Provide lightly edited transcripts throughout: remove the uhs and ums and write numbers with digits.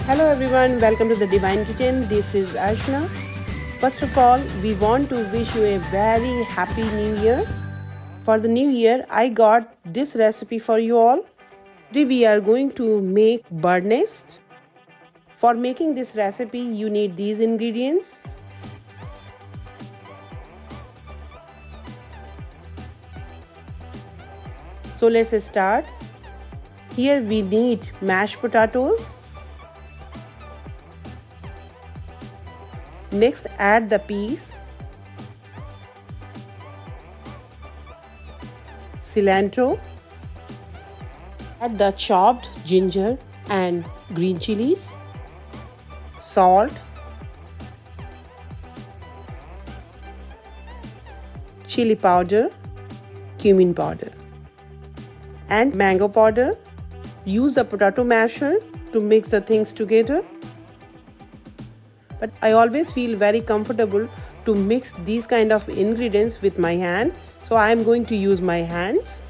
Hello everyone, welcome to the Divine Kitchen. This is Ashna. First of all, we want to wish you a very happy new year. For the new year, I got this recipe for you all. Today we are going to make bird nest. For making this recipe, you need these ingredients. So let's start. Here we need mashed potatoes. Next, add the peas, cilantro, add the chopped ginger and green chilies, salt, chili powder, cumin powder, and mango powder. Use the potato masher to mix the things together. But I always feel very comfortable to mix these kind of ingredients with my hand. So I am going to use my hands.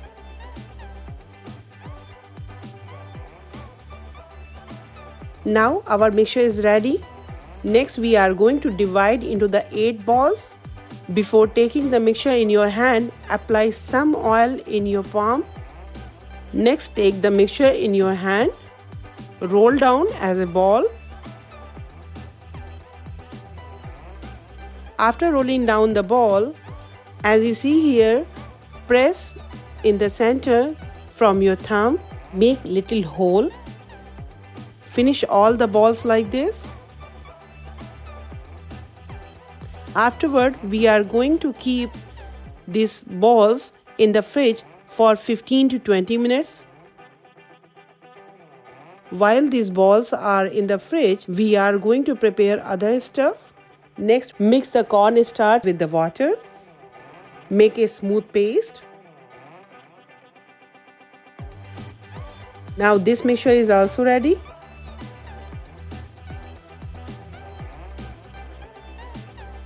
Now our mixture is ready. Next we are going to divide into the 8 balls. Before taking the mixture in your hand, apply some oil in your palm. Next, take the mixture in your hand. Roll down as a ball. After rolling down the ball, as you see here, press in the center from your thumb, make little hole. Finish all the balls like this. Afterward, we are going to keep these balls in the fridge for 15 to 20 minutes. While these balls are in the fridge, we are going to prepare other stuff. Next, mix the cornstarch with the water. Make a smooth paste. Now this mixture is also ready.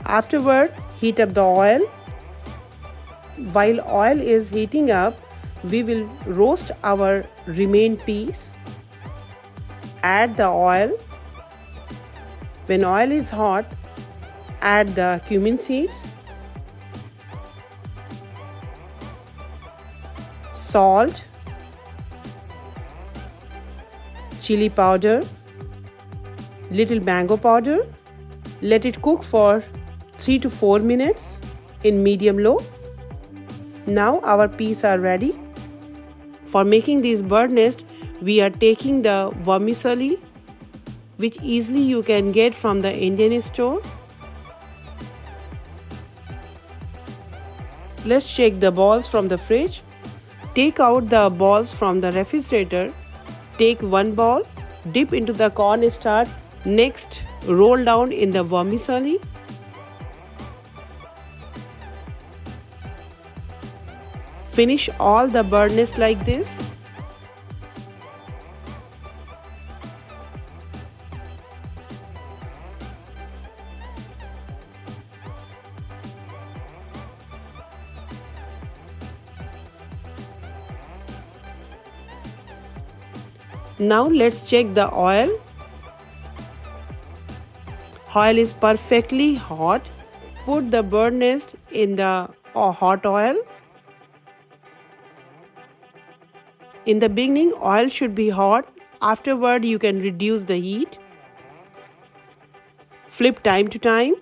Afterward, heat up the oil. While oil is heating up, we will roast our remaining peas. Add the oil. When oil is hot, add the cumin seeds, salt, chili powder, little mango powder. Let it cook for 3 to 4 minutes in medium-low. Now our peas are ready. For making this bird nest, we are taking the vermicelli, which easily you can get from the Indian store. Let's check the balls from the fridge. Take out the balls from the refrigerator. Take one ball, dip into the cornstarch. Next, roll down in the vermicelli. Finish all the bird nest like this. Now let's check the oil. Oil is perfectly hot. Put the bird nest in the hot oil. In the beginning, oil should be hot. Afterward, you can reduce the heat. Flip time to time.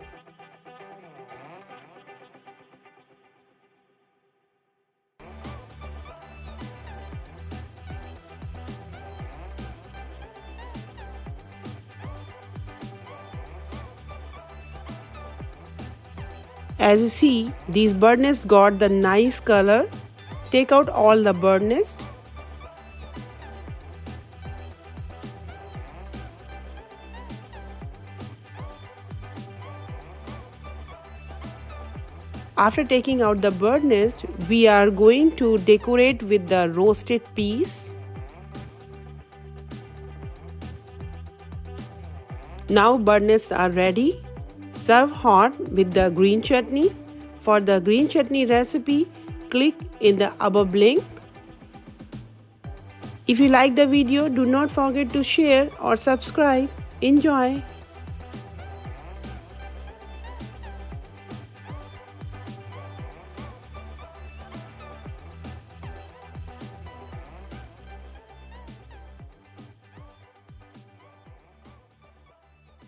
As you see, these bird nests got the nice color. Take out all the bird nest. After taking out the bird nest, we are going to decorate with the roasted peas. Now bird nests are ready. Serve hot with the green chutney. For the green chutney recipe, click in the above link. If you like the video, do not forget to share or subscribe. Enjoy!